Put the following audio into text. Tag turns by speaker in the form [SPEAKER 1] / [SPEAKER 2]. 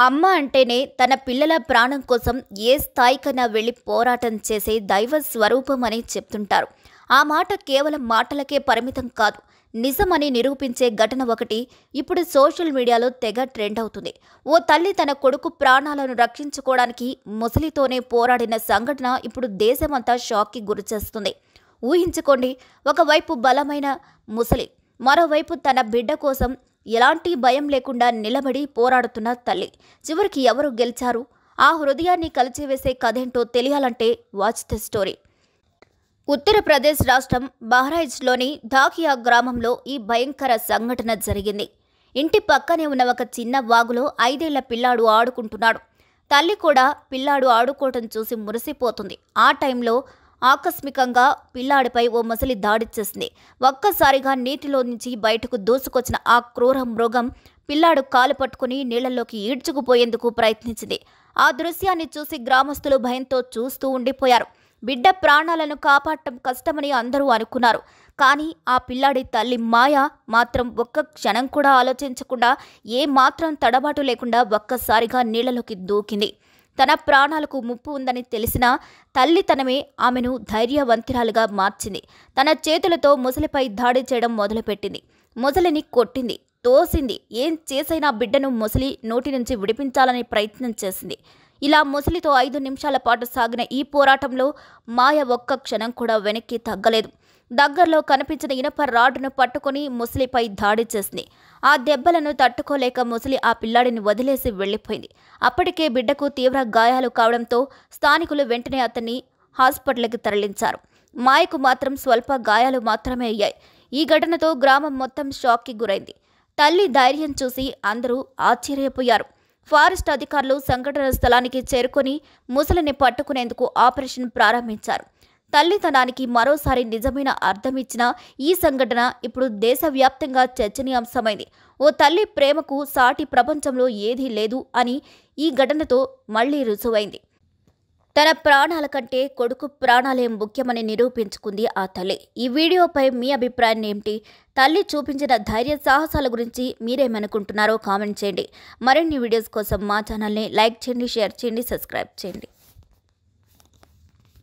[SPEAKER 1] అమ్మ అంటేనే తన పిల్లల ప్రాణం కోసం ఏ స్థాయికైనా వెళ్లి పోరాటం చేసే దైవ స్వరూపం అని చెప్తుంటారు. ఆ మాట కేవలం మాటలకే పరిమితం కాదు, నిజమని నిరూపించే ఘటన ఒకటి ఇప్పుడు సోషల్ మీడియాలో తెగ ట్రెండ్ అవుతుంది. ఓ తల్లి తన కొడుకు ప్రాణాలను రక్షించుకోవడానికి ముసలితోనే పోరాడిన సంఘటన ఇప్పుడు దేశమంతా షాక్కి గురిచేస్తుంది. ఊహించుకోండి, ఒకవైపు బలమైన ముసలి, మరోవైపు తన బిడ్డ కోసం ఎలాంటి భయం లేకుండా నిలబడి పోరాడుతున్న తల్లి. చివరికి ఎవరు గెలిచారు? ఆ హృదయాన్ని కలిచివేసే కథేంటో తెలియాలంటే వాచ్ ది స్టోరీ. ఉత్తరప్రదేశ్ రాష్ట్రం బహ్రాయిచ్లోని ధాకియా గ్రామంలో ఈ భయంకర సంఘటన జరిగింది. ఇంటి పక్కనే ఉన్న ఒక చిన్న వాగులో 5 ఏళ్ల పిల్లాడు ఆడుకుంటున్నాడు. తల్లి కూడా పిల్లాడు ఆడుకోవటం చూసి మురిసిపోతుంది. ఆ టైంలో ఆకస్మికంగా పిల్లాడిపై ఓ ముసలి దాడి చేసింది. ఒక్కసారిగా నీటిలో నుంచి బయటకు దూసుకొచ్చిన ఆ క్రూర మృగం పిల్లాడు కాలు పట్టుకుని నీళ్లలోకి ఈడ్చుకుపోయేందుకు ప్రయత్నించింది. ఆ దృశ్యాన్ని చూసి గ్రామస్తులు భయంతో చూస్తూ ఉండిపోయారు. బిడ్డ ప్రాణాలను కాపాడటం కష్టమని అందరూ అనుకున్నారు. కానీ ఆ పిల్లాడి తల్లి మాయ మాత్రం ఒక్క క్షణం కూడా ఆలోచించకుండా, ఏ మాత్రం తడబాటు లేకుండా ఒక్కసారిగా నీళ్లలోకి దూకింది. తన ప్రాణాలకు ముప్పు ఉందని తెలిసినా తల్లితనమే ఆమెను ధైర్యవంతురాలుగా మార్చింది. తన చేతులతో ముసలిపై దాడి చేయడం మొదలుపెట్టింది. ముసలిని కొట్టింది, తోసింది. ఏం చేసైనా బిడ్డను ముసలి నోటి నుంచి విడిపించాలని ప్రయత్నం చేసింది. ఇలా ముసలితో 5 నిమిషాల పాటు సాగిన ఈ పోరాటంలో మాయ ఒక్క క్షణం కూడా వెనక్కి తగ్గలేదు. దగ్గరలో కనిపించిన ఇనప రాడ్డును పట్టుకుని ముసలిపై దాడి చేసింది. ఆ దెబ్బలను తట్టుకోలేక ముసలి ఆ పిల్లాడిని వదిలేసి వెళ్లిపోయింది. అప్పటికే బిడ్డకు తీవ్ర గాయాలు కావడంతో స్థానికులు వెంటనే అతన్ని హాస్పిటల్కి తరలించారు. మాయకు మాత్రం స్వల్ప గాయాలు మాత్రమే అయ్యాయి. ఈ ఘటనతో గ్రామం మొత్తం షాక్కి గురైంది. తల్లి ధైర్యం చూసి అందరూ ఆశ్చర్యపోయారు. ఫారెస్ట్ అధికారులు సంఘటన స్థలానికి చేరుకొని ముసలిని పట్టుకునేందుకు ఆపరేషన్ ప్రారంభించారు. తల్లితనానికి మరోసారి నిజమైన అర్థమిచ్చిన ఈ సంఘటన ఇప్పుడు దేశవ్యాప్తంగా చర్చనీయాంశమైంది. ఓ తల్లి ప్రేమకు సాటి ప్రపంచంలో ఏదీ లేదు అని ఈ ఘటనతో మళ్లీ రుజువైంది. తన ప్రాణాల కంటే కొడుకు ప్రాణాలే ముఖ్యమని నిరూపించుకుంది ఆ తల్లి. ఈ వీడియోపై మీ అభిప్రాయం ఏమిటి? తల్లి చూపించిన ధైర్య సాహసాల గురించి మీరేమనుకుంటున్నారో కామెంట్ చేయండి. మరిన్ని వీడియోస్ కోసం మా ఛానల్ని లైక్ చేయండి, షేర్ చేయండి, సబ్స్క్రైబ్ చేయండి.